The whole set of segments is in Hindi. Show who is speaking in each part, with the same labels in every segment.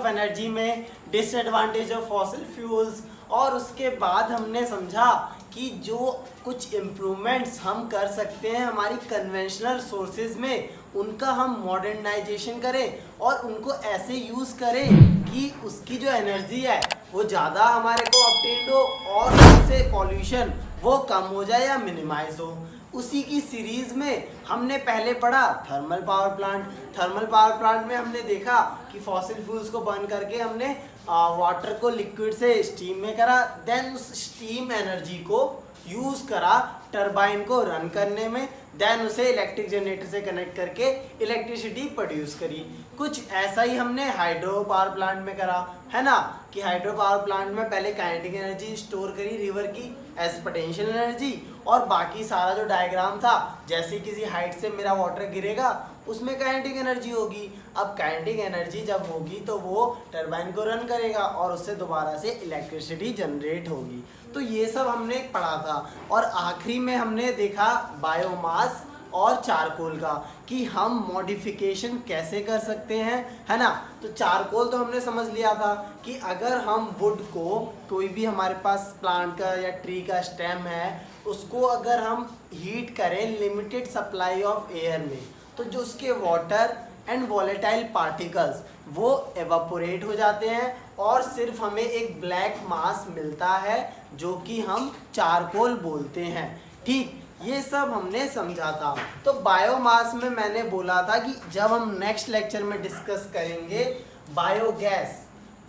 Speaker 1: ऑफ एनर्जी में, डिसएडवांटेज ऑफ फॉसिल फ्यूल्स, और उसके बाद हमने समझा कि जो कुछ इम्प्रूवमेंट्स हम कर सकते हैं हमारी कन्वेंशनल सोर्सेज में, उनका हम मॉडर्नाइजेशन करें और उनको ऐसे यूज़ करें कि उसकी जो एनर्जी है वो ज़्यादा हमारे को ऑब्टेन्ड हो और उससे पॉल्यूशन वो कम हो जाए या मिनिमाइज हो। उसी की सीरीज़ में हमने पहले पढ़ा thermal power plant. Thermal power plant में हमने देखा कि फॉसिल फ्यूल्स को बर्न करके हमने वाटर को लिक्विड से स्टीम में करा, देन उस स्टीम एनर्जी को यूज़ करा टरबाइन को रन करने में, देन उसे इलेक्ट्रिक जनरेटर से कनेक्ट करके इलेक्ट्रिसिटी प्रोड्यूस करी। कुछ ऐसा ही हमने हाइड्रो पावर प्लांट में करा, है ना, कि हाइड्रो पावर प्लांट में पहले काइनेटिक एनर्जी स्टोर करी रिवर की एज पोटेंशियल एनर्जी, और बाकी सारा जो डायग्राम था जैसे किसी हाइट से मेरा वाटर गिरेगा उसमें काइनेटिक एनर्जी होगी। अब काइनेटिक एनर्जी जब होगी तो वो टरबाइन को रन करेगा और उससे दोबारा से इलेक्ट्रिसिटी जनरेट होगी। तो ये सब हमने पढ़ा था। और आखिरी में हमने देखा बायोमास और चारकोल का कि हम मॉडिफिकेशन कैसे कर सकते हैं, है ना। तो चारकोल तो हमने समझ लिया था कि अगर हम वुड को, कोई भी हमारे पास प्लांट का या ट्री का स्टेम है, उसको अगर हम हीट करें लिमिटेड सप्लाई ऑफ एयर में, तो जो उसके वाटर एंड वॉलेटाइल पार्टिकल्स वो एवापोरेट हो जाते हैं और सिर्फ हमें एक ब्लैक मास मिलता है जो कि हम चारकोल बोलते हैं। ठीक, ये सब हमने समझा था। तो बायोमास में मैंने बोला था कि जब हम नेक्स्ट लेक्चर में डिस्कस करेंगे बायोगैस,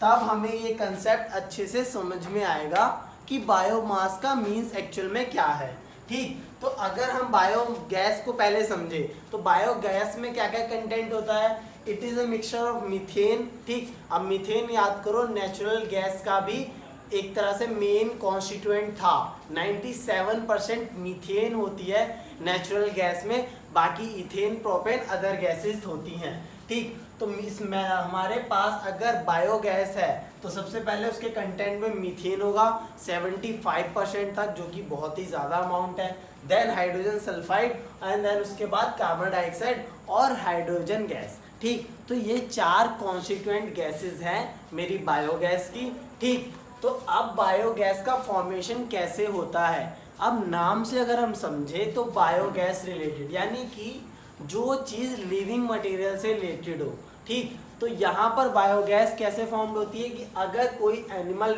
Speaker 1: तब हमें ये कंसेप्ट अच्छे से समझ में आएगा कि बायोमास का मीन्स एक्चुअल में क्या है। ठीक, तो अगर हम बायोगैस को पहले समझे तो बायोगैस में क्या क्या कंटेंट होता है। It is a mixture of methane. ठीक, अब मीथेन याद करो नेचुरल गैस का भी एक तरह से मेन कॉन्स्टिट्यूएंट था। 97% मीथेन होती है नेचुरल गैस में, बाकी इथेन, प्रोपेन, अदर गैसेस होती हैं। ठीक, तो इसमें हमारे पास अगर बायोगैस है तो सबसे पहले उसके कंटेंट में मीथेन होगा 75% तक, जो कि बहुत ही ज़्यादा अमाउंट है। Then hydrogen sulphide and then उसके बाद कार्बन डाइऑक्साइड और हाइड्रोजन गैस। ठीक, तो ये 4 कॉन्स्टिट्यूएंट गैसेस हैं मेरी बायोगैस की। ठीक, तो अब बायोगैस का फॉर्मेशन कैसे होता है। अब नाम से अगर हम समझे तो बायोगैस रिलेटेड, यानी कि जो चीज़ लिविंग मटेरियल से रिलेटेड हो। ठीक, तो यहाँ पर बायोगैस कैसे फॉर्म होती है कि अगर कोई एनिमल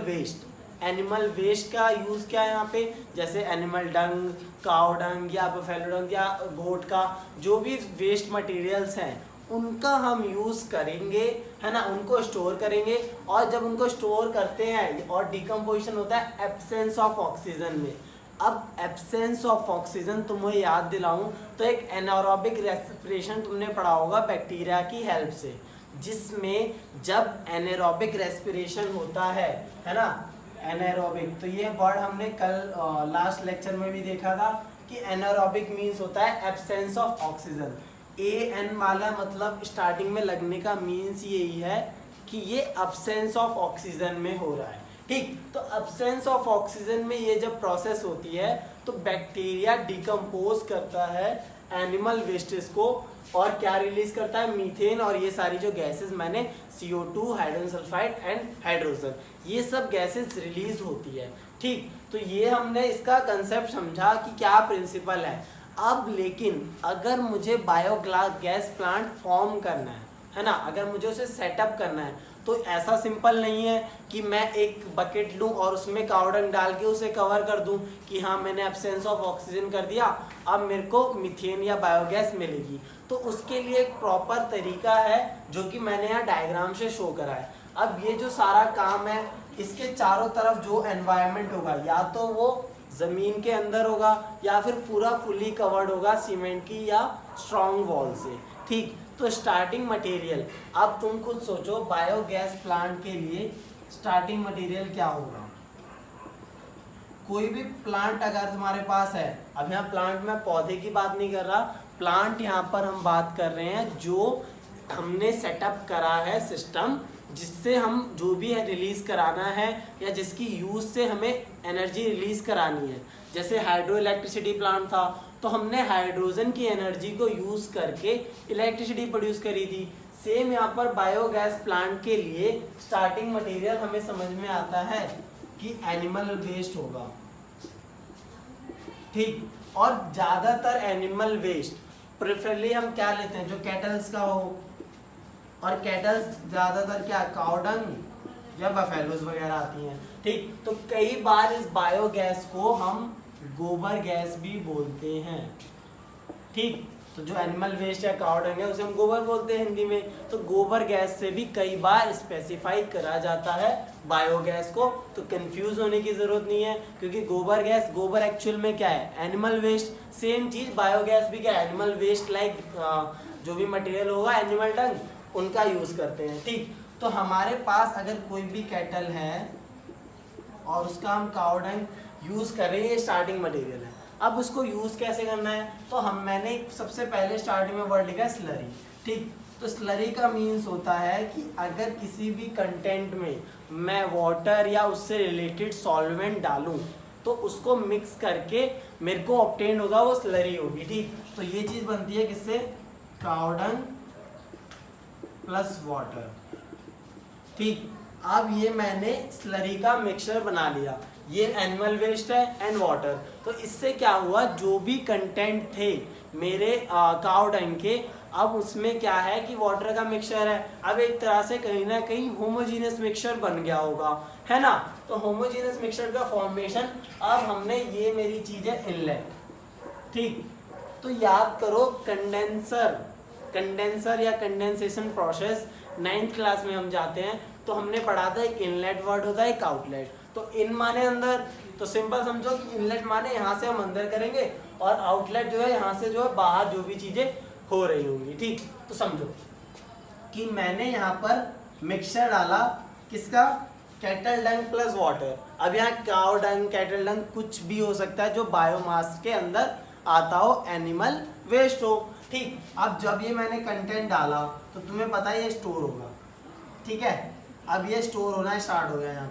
Speaker 1: वेस्ट का यूज़ क्या है यहाँ पे, जैसे एनिमल डंग, काउ डंग या बफेलो डंग या गोट का जो भी वेस्ट मटेरियल्स हैं उनका हम यूज़ करेंगे, है ना, उनको स्टोर करेंगे। और जब उनको स्टोर करते हैं और डिकम्पोजिशन होता है एब्सेंस ऑफ ऑक्सीजन में। अब एब्सेंस ऑफ ऑक्सीजन तुम्हें याद दिलाऊं तो एक एनारोबिक रेस्पिरेशन तुमने पढ़ा होगा बैक्टीरिया की हेल्प से, जिसमें जब एनारोबिक रेस्पिरेशन होता है ना, एनारोबिक, तो ये वर्ड हमने कल लास्ट लेक्चर में भी देखा था कि एनारोबिक मीन्स होता है एब्सेंस ऑफ ऑक्सीजन। AN वाला मतलब स्टार्टिंग में लगने का मीन्स यही है कि ये एब्सेंस ऑफ ऑक्सीजन में हो रहा है। ठीक, तो एब्सेंस ऑफ ऑक्सीजन में ये जब प्रोसेस होती है तो बैक्टीरिया डिकम्पोज करता है एनिमल वेस्टेज को और क्या रिलीज करता है, मीथेन और ये सारी जो गैसेस मैंने CO2, hydrogen sulphide and hydrogen, ये सब गैसेस रिलीज होती है। ठीक, तो ये हमने इसका कंसेप्ट समझा कि क्या प्रिंसिपल है। अब लेकिन अगर मुझे बायोगैस प्लांट फॉर्म करना है ना, अगर मुझे उसे सेटअप करना है तो ऐसा सिंपल नहीं है कि मैं एक बकेट लूँ और उसमें काउ डंग डाल के उसे कवर कर दूँ कि हाँ मैंने एब्सेंस ऑफ ऑक्सीजन कर दिया, अब मेरे को मीथेन या बायोगैस मिलेगी। तो उसके लिए एक प्रॉपर तरीका है जो कि मैंने यहाँ डायग्राम से शो करा है। अब ये जो सारा काम है इसके चारों तरफ जो एनवायरनमेंट होगा, या तो वो ज़मीन के अंदर होगा या फिर पूरा फुली कवर्ड होगा सीमेंट की या स्ट्रॉन्ग वॉल से। ठीक, तो स्टार्टिंग मटेरियल, अब तुम खुद सोचो बायोगैस प्लांट के लिए स्टार्टिंग मटेरियल क्या होगा। कोई भी प्लांट अगर तुम्हारे पास है, अब यहाँ प्लांट में पौधे की बात नहीं कर रहा, प्लांट यहाँ पर हम बात कर रहे हैं जो हमने सेटअप करा है सिस्टम, जिससे हम जो भी है रिलीज़ कराना है या जिसकी यूज़ से हमें एनर्जी रिलीज़ करानी है। जैसे हाइड्रो इलेक्ट्रिसिटी प्लांट था तो हमने हाइड्रोजन की एनर्जी को यूज़ करके इलेक्ट्रिसिटी प्रोड्यूस करी थी। सेम यहाँ पर बायोगैस प्लांट के लिए स्टार्टिंग मटेरियल हमें समझ में आता है कि एनिमल वेस्ट होगा, ठीक। और ज्यादातर एनिमल वेस्ट प्रेफरली हम क्या लेते हैं, जो कैटल्स का हो, और कैटल्स ज्यादातर क्या काऊ डंग या बफेलोज वगैरह आती हैं, ठीक। तो कई बार इस बायोगैस को हम गोबर गैस भी बोलते हैं, ठीक। तो जो एनिमल वेस्ट या काऊ डंग है उसे हम गोबर बोलते हैं हिंदी में। तो गोबर गैस से भी कई बार स्पेसिफाई करा जाता है बायोगैस को, तो कंफ्यूज होने की जरूरत नहीं है, क्योंकि गोबर गैस, गोबर एक्चुअल में क्या है, एनिमल वेस्ट। सेम चीज बायोगैस भी क्या है, एनिमल वेस्ट, लाइक जो भी मटेरियल होगा एनिमल डंग उनका यूज करते हैं, ठीक। तो हमारे पास अगर कोई भी कैटल है और उसका हम काऊ डंग यूज कर रहे हैं, ये स्टार्टिंग मटेरियल है। अब उसको यूज कैसे करना है, तो मैंने सबसे पहले स्टार्टिंग में वर्ड लिखा है स्लरी, ठीक। तो स्लरी का मीन्स होता है कि अगर किसी भी कंटेंट में मैं वाटर या उससे रिलेटेड सॉल्वेंट डालूं तो उसको मिक्स करके मेरे को ऑब्टेन होगा, वो स्लरी होगी, ठीक। तो ये चीज बनती है किससे, काऊ डंग प्लस वाटर, ठीक। अब ये मैंने स्लरी का मिक्सचर बना लिया, ये एनिमल वेस्ट है एंड वाटर। तो इससे क्या हुआ, जो भी कंटेंट थे मेरे काऊ डंग के, अब उसमें क्या है कि वाटर का मिक्सचर है। अब एक तरह से कहीं ना कहीं होमोजीनियस मिक्सचर बन गया होगा, है ना। तो होमोजीनियस मिक्सचर का फॉर्मेशन, अब हमने, ये मेरी चीज है इनलेट, ठीक। तो याद करो कंडेंसर या कंडेंसेशन प्रोसेस 9th क्लास में हम जाते हैं तो हमने पढ़ा था, एक इनलेट वर्ड होता है, एक आउटलेट। तो इन माने अंदर, तो सिंपल समझो कि इनलेट माने यहाँ से हम अंदर करेंगे और आउटलेट जो है यहाँ से जो है बाहर जो भी चीजें हो रही होंगी, ठीक। तो समझो कि मैंने यहाँ पर मिक्सचर डाला, किसका, कैटल डंग प्लस वाटर। अब यहाँ काऊ डंग, कैटल डंग कुछ भी हो सकता है जो बायोमास के अंदर आता हो, एनिमल वेस्ट हो, ठीक। अब जब ये मैंने कंटेंट डाला तो तुम्हें पता है ये स्टोर होगा, ठीक है। अब ये स्टोर होना स्टार्ट हो गया,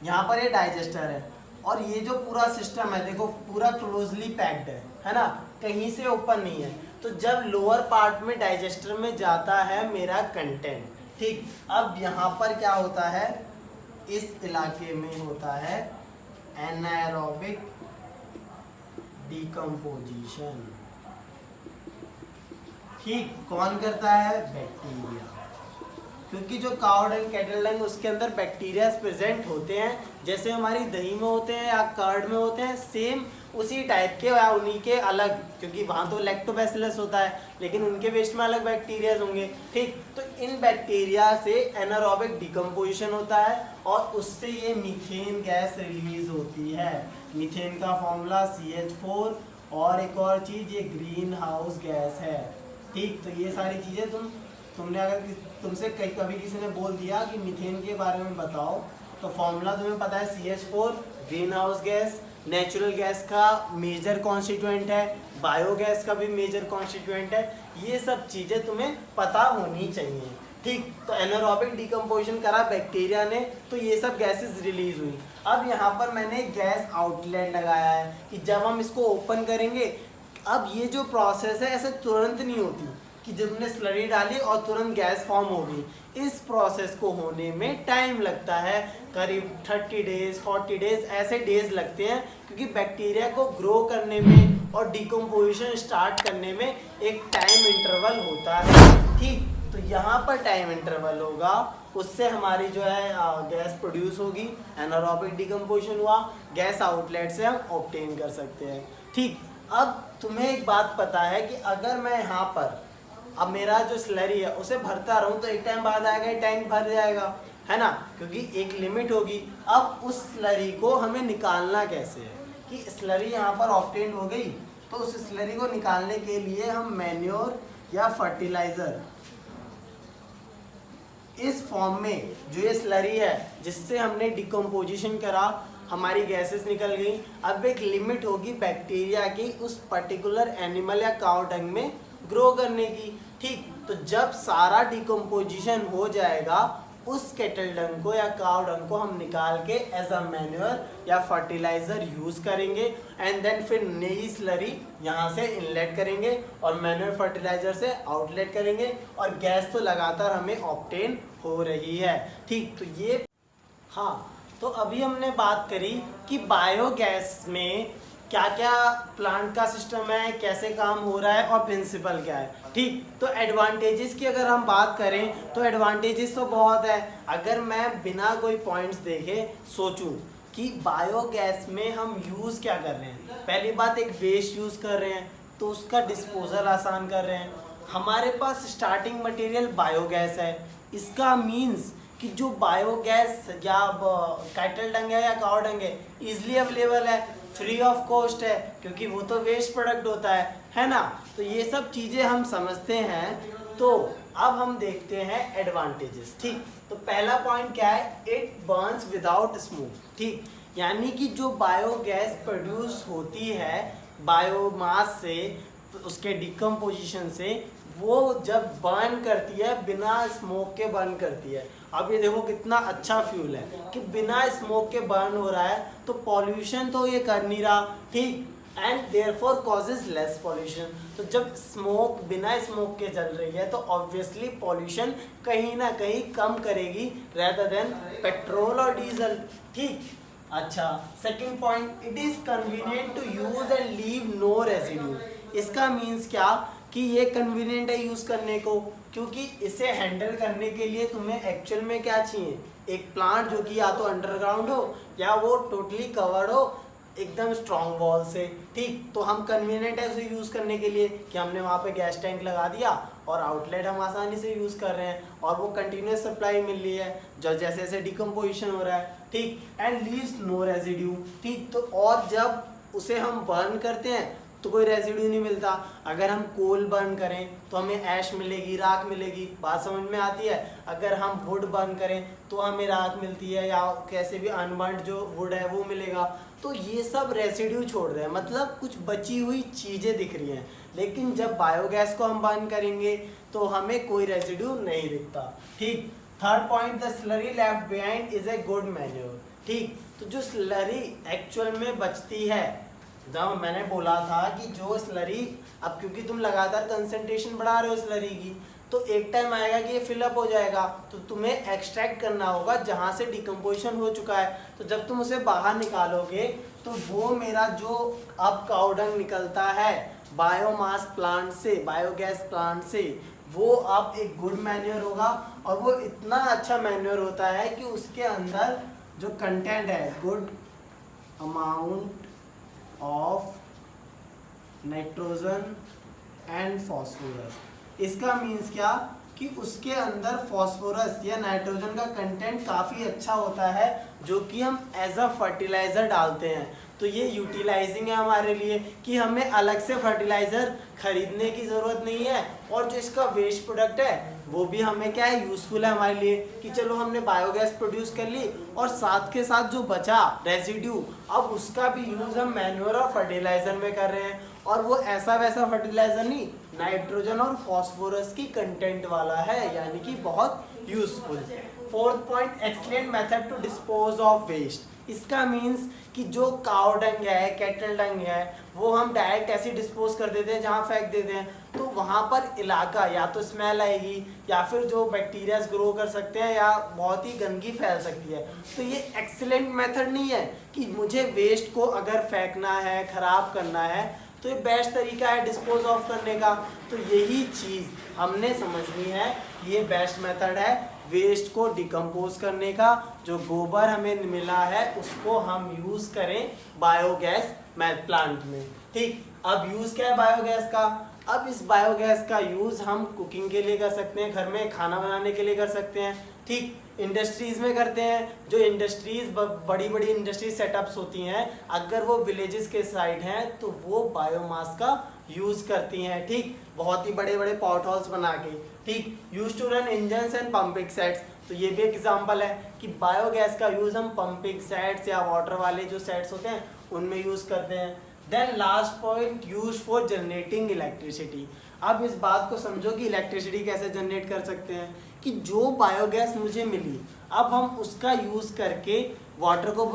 Speaker 1: यहाँ पर ये डाइजेस्टर है और ये जो पूरा सिस्टम है देखो पूरा क्लोजली पैक्ड है ना, कहीं से ओपन नहीं है। तो जब लोअर पार्ट में डाइजेस्टर में जाता है मेरा कंटेंट, ठीक। अब यहाँ पर क्या होता है, इस इलाके में होता है एनाएरोबिक डिकम्पोजिशन, ठीक। कौन करता है, बैक्टीरिया, क्योंकि जो काऊ डंग, कैटल डंग, उसके अंदर बैक्टीरिया प्रेजेंट होते हैं, जैसे हमारी दही में होते हैं या कर्ड में होते हैं, सेम उसी टाइप के या उन्हीं के अलग, क्योंकि वहाँ तो लैक्टोबैसिलस होता है लेकिन उनके वेस्ट में अलग बैक्टीरिया होंगे, ठीक। तो इन बैक्टीरिया से एनारोबिक डिकम्पोजिशन होता है और उससे ये मीथेन गैस रिलीज होती है। मीथेन का फॉर्मूला CH4, और एक और चीज़ ये ग्रीन हाउस गैस है, ठीक। तो ये सारी चीज़ें तुमने अगर तुमसे कभी किसी ने बोल दिया कि मीथेन के बारे में बताओ, तो फॉर्मूला तुम्हें पता है CH4, green house gas, natural gas का मेजर कॉन्स्टिट्यूएंट है, बायोगैस का भी मेजर कॉन्स्टिट्यूएंट है, ये सब चीज़ें तुम्हें पता होनी चाहिए, ठीक। तो एनारोबिक डिकम्पोजिशन करा बैक्टीरिया ने, तो ये सब गैसेस रिलीज हुई। अब यहाँ पर मैंने गैस आउटलेट लगाया है कि जब हम इसको ओपन करेंगे, अब ये जो प्रोसेस है ऐसे तुरंत नहीं होती कि जब हमने स्लरी डाली और तुरंत गैस फॉर्म होगी। इस प्रोसेस को होने में टाइम लगता है, करीब 30 डेज 40 डेज ऐसे डेज लगते हैं, क्योंकि बैक्टीरिया को ग्रो करने में और डिकम्पोजिशन स्टार्ट करने में एक टाइम इंटरवल होता है, ठीक। तो यहाँ पर टाइम इंटरवल होगा, उससे हमारी जो है गैस प्रोड्यूस होगी, एनारोबिक डिकम्पोजिशन हुआ, गैस आउटलेट से हम ऑब्टेन कर सकते हैं, ठीक। अब तुम्हें एक बात पता है कि अगर मैं यहाँ पर अब मेरा जो स्लरी है उसे भरता रहूं तो एक टाइम बाद आएगा ये टैंक भर जाएगा, है ना, क्योंकि एक लिमिट होगी। अब उस स्लरी को हमें निकालना कैसे है कि स्लरी यहाँ पर ऑब्टेन हो गई, तो उस स्लरी को निकालने के लिए हम मैन्योर या फर्टिलाइजर, इस फॉर्म में जो ये स्लरी है जिससे हमने डिकम्पोजिशन करा, हमारी गैसेस निकल गई। अब एक लिमिट होगी बैक्टीरिया की उस पर्टिकुलर एनिमल या काऊ डंग में ग्रो करने की, ठीक। तो जब सारा डिकम्पोजिशन हो जाएगा उस केटल डंग को या काव डंग को हम निकाल के एज अ मैन्योर या फर्टिलाइजर यूज करेंगे एंड देन फिर नई स्लरी यहाँ से इनलेट करेंगे और मैन्योर फर्टिलाइजर से आउटलेट करेंगे और गैस तो लगातार हमें ऑब्टेन हो रही है। ठीक, तो ये हाँ, तो अभी हमने बात करी कि बायोगैस में क्या क्या प्लांट का सिस्टम है, कैसे काम हो रहा है और प्रिंसिपल क्या है। ठीक, तो एडवांटेजेस की अगर हम बात करें तो एडवांटेजेस तो बहुत है। अगर मैं बिना कोई पॉइंट्स देखे सोचूं कि बायोगैस में हम यूज़ क्या कर रहे हैं, पहली बात एक वेस्ट यूज़ कर रहे हैं तो उसका डिस्पोजल आसान कर रहे हैं। हमारे पास स्टार्टिंग मटेरियल बायोगैस है, इसका मीन्स कि जो बायोगैस या कैटल डंग है या काव डंग है ईजिली अवेलेबल है, फ्री ऑफ कॉस्ट है, क्योंकि वो तो वेस्ट प्रोडक्ट होता है ना। तो ये सब चीज़ें हम समझते हैं। तो अब हम देखते हैं एडवांटेजेस। ठीक, तो पहला पॉइंट क्या है, इट बर्न्स विदाउट स्मोक। ठीक, यानी कि जो बायोगैस प्रोड्यूस होती है बायोमास से, तो उसके डिकम्पोजिशन से, वो जब बर्न करती है बिना स्मोक के बर्न करती है। अब ये देखो कितना अच्छा फ्यूल है कि बिना स्मोक के बर्न हो रहा है, तो पॉल्यूशन तो ये कर नहीं रहा। ठीक, and therefore causes less pollution. तो जब स्मोक बिना स्मोक के जल रही है तो ऑब्वियसली पॉल्यूशन कहीं ना कहीं कम करेगी रेदर देन पेट्रोल और डीजल। ठीक, अच्छा, second point, it is convenient to use and leave no residue. इसका मीन्स क्या कि ये कन्वीनियंट है यूज़ करने को, क्योंकि इसे हैंडल करने के लिए तुम्हें एक्चुअल में क्या चाहिए, एक प्लांट जो कि या तो अंडरग्राउंड हो या वो टोटली कवर्ड हो एकदम स्ट्रॉन्ग वॉल से। ठीक, तो हम कन्वीनियंट है उसे यूज़ करने के लिए कि हमने वहाँ पे गैस टैंक लगा दिया और आउटलेट हम आसानी से यूज़ कर रहे हैं और वो कंटिन्यूस सप्लाई मिल रही है जो जैसे जैसे डिकम्पोजिशन हो रहा है। ठीक, एंड लीव्स नो रेजिड्यू। ठीक, तो और जब उसे हम बर्न करते हैं तो कोई रेजिड्यू नहीं मिलता। अगर हम कोल बर्न करें तो हमें ऐश मिलेगी, राख मिलेगी, बात समझ में आती है। अगर हम वुड बर्न करें तो हमें राख मिलती है या कैसे भी अनबर्न्ड जो वुड है वो मिलेगा। तो ये सब रेसिड्यू छोड़ रहे हैं, मतलब कुछ बची हुई चीज़ें दिख रही हैं। लेकिन जब बायोगैस को हम बर्न करेंगे तो हमें कोई रेसिड्यू नहीं दिखता। ठीक, third point, the slurry left behind is a good manure. ठीक, तो जो स्लरी एक्चुअल में बचती है, जब मैंने बोला था कि जो स्लरी, अब क्योंकि तुम लगातार कंसंट्रेशन बढ़ा रहे हो स्लरी की, तो एक टाइम आएगा कि ये फिलअप हो जाएगा, तो तुम्हें एक्सट्रैक्ट करना होगा जहाँ से डिकम्पोजिशन हो चुका है। तो जब तुम उसे बाहर निकालोगे तो वो मेरा जो अब काव डंग निकलता है बायोमास प्लांट से, बायोगैस प्लांट से, वो अब एक गुड मैन्योर होगा। और वो इतना अच्छा मैन्योर होता है कि उसके अंदर जो कंटेंट है, good amount of nitrogen and phosphorus. इसका मीन्स क्या कि उसके अंदर फॉस्फोरस या नाइट्रोजन का कंटेंट काफ़ी अच्छा होता है जो कि हम एज अ फर्टिलाइज़र डालते हैं। तो ये यूटिलाइजिंग है हमारे लिए कि हमें अलग से फर्टिलाइज़र खरीदने की ज़रूरत नहीं है। और जो इसका वेस्ट प्रोडक्ट है वो भी हमें क्या है, यूज़फुल है हमारे लिए कि चलो हमने बायोगैस प्रोड्यूस कर ली और साथ के साथ जो बचा रेजिड्यू, अब उसका भी यूज़ हम मैन्योर और फर्टिलाइज़र में कर रहे हैं। और वो ऐसा वैसा फर्टिलाइज़र नहीं, नाइट्रोजन और फॉस्फोरस की कंटेंट वाला है, यानी कि बहुत useful. Fourth point, excellent method to dispose of waste. इसका मीन्स कि जो काव डंग है, कैटल डंग है, वो हम डायरेक्ट ऐसे डिस्पोज कर देते हैं जहाँ फेंक देते हैं, तो वहाँ पर इलाका या तो स्मेल आएगी या फिर जो बैक्टीरियाज ग्रो कर सकते हैं या बहुत ही गंदगी फैल सकती है। तो ये एक्सीलेंट मेथड नहीं है कि मुझे वेस्ट को अगर फेंकना है, ख़राब करना है, तो ये बेस्ट तरीका है डिस्पोज ऑफ करने का। तो यही चीज़ हमने समझनी है, ये बेस्ट मेथड है वेस्ट को डिकम्पोज करने का। जो गोबर हमें मिला है उसको हम यूज़ करें बायोगैस प्लांट में। ठीक, अब यूज़ क्या है बायोगैस का? अब इस बायोगैस का यूज़ हम कुकिंग के लिए कर सकते हैं, घर में खाना बनाने के लिए कर सकते हैं। ठीक, इंडस्ट्रीज़ में करते हैं। जो इंडस्ट्रीज़ बड़ी बड़ी इंडस्ट्री सेटअप्स होती हैं, अगर वो विलेजेस के साइड हैं तो वो बायोमास का यूज़ करती हैं। ठीक, बहुत ही बड़े बड़े पॉट हॉल्स बना के। ठीक, use to run engines and pumping sets, तो ये भी एक एग्जांपल है कि बायोगैस का यूज़ हम पंपिंग सेट्स या वाटर वाले जो सेट्स होते हैं उनमें यूज़ करते हैं। Then last point, use for generating electricity. अब इस बात को समझो कि इलेक्ट्रिसिटी कैसे जनरेट कर सकते हैं, कि जो बायोगैस मुझे मिली अब हम उसका यूज़ करके वाटर को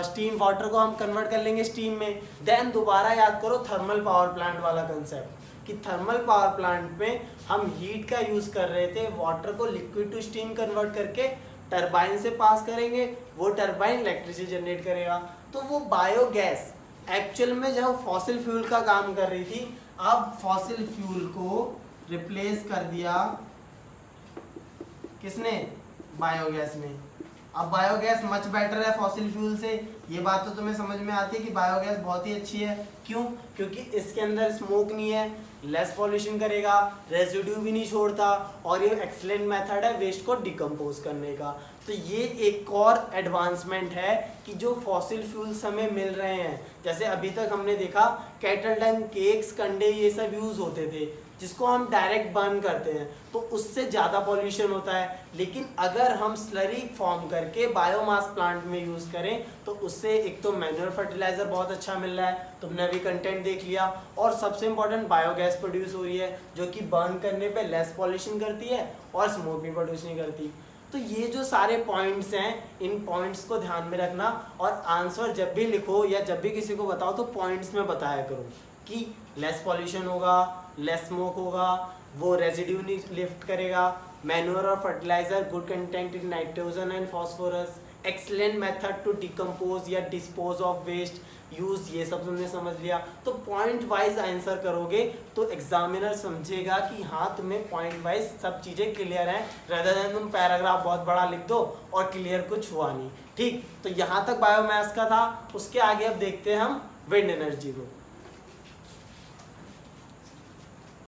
Speaker 1: स्टीम वाटर को हम कन्वर्ट कर लेंगे स्टीम में। देन दोबारा याद करो थर्मल पावर प्लांट वाला कंसेप्ट कि थर्मल पावर प्लांट में हम हीट का यूज़ कर रहे थे, वाटर को लिक्विड टू स्टीम कन्वर्ट करके टरबाइन से पास करेंगे, वो टरबाइन इलेक्ट्रिसिटी जनरेट करेगा। तो वो बायोगैस एक्चुअल में जब फॉसिल फ्यूल का काम कर रही थी, अब फॉसिल फ्यूल को रिप्लेस कर दिया किसने? बायोगैस ने। अब बायोगैस मच बेटर है फॉसिल फ्यूल से, ये बात तो तुम्हें समझ में आती है कि बायोगैस बहुत ही अच्छी है। क्यों? क्योंकि इसके अंदर स्मोक नहीं है, लेस पॉल्यूशन करेगा, रेजिड्यू भी नहीं छोड़ता, और ये एक्सीलेंट मेथड है वेस्ट को डिकम्पोज करने का। तो ये एक और एडवांसमेंट है कि जो फॉसिल फ्यूल्स हमें मिल रहे हैं, जैसे अभी तक हमने देखा कैटल डंग, केक्स, कंडे ये सब यूज़ होते थे जिसको हम डायरेक्ट बर्न करते हैं तो उससे ज़्यादा पॉल्यूशन होता है। लेकिन अगर हम स्लरी फॉर्म करके बायोमास प्लांट में यूज़ करें तो उससे एक तो मैन्योर फर्टिलाइज़र बहुत अच्छा मिल रहा है, तुमने अभी कंटेंट देख लिया, और सबसे इम्पोर्टेंट बायोगैस प्रोड्यूस हो रही है जो कि बर्न करने पे लेस पॉल्यूशन करती है और स्मोक भी प्रोड्यूस नहीं करती। तो ये जो सारे पॉइंट्स हैं, इन पॉइंट्स को ध्यान में रखना, और आंसर जब भी लिखो या जब भी किसी को बताओ तो पॉइंट्स में बताया करो कि लेस पॉल्यूशन होगा, लेस स्मोक होगा, वो रेजिड्यू नहीं लिफ्ट करेगा, मैन्योर और fertilizer good content in nitrogen and phosphorus, excellent method to decompose या डिस्पोज ऑफ वेस्ट यूज, ये सब तुमने समझ लिया। तो पॉइंट वाइज आंसर करोगे तो एग्जामिनर समझेगा कि हाँ तुम्हें पॉइंट वाइज सब चीज़ें क्लियर हैं, rather than तुम पैराग्राफ बहुत बड़ा लिख दो और क्लियर कुछ हुआ नहीं। ठीक, तो यहाँ तक बायोमास का था। उसके आगे अब देखते हैं हम विंड एनर्जी को।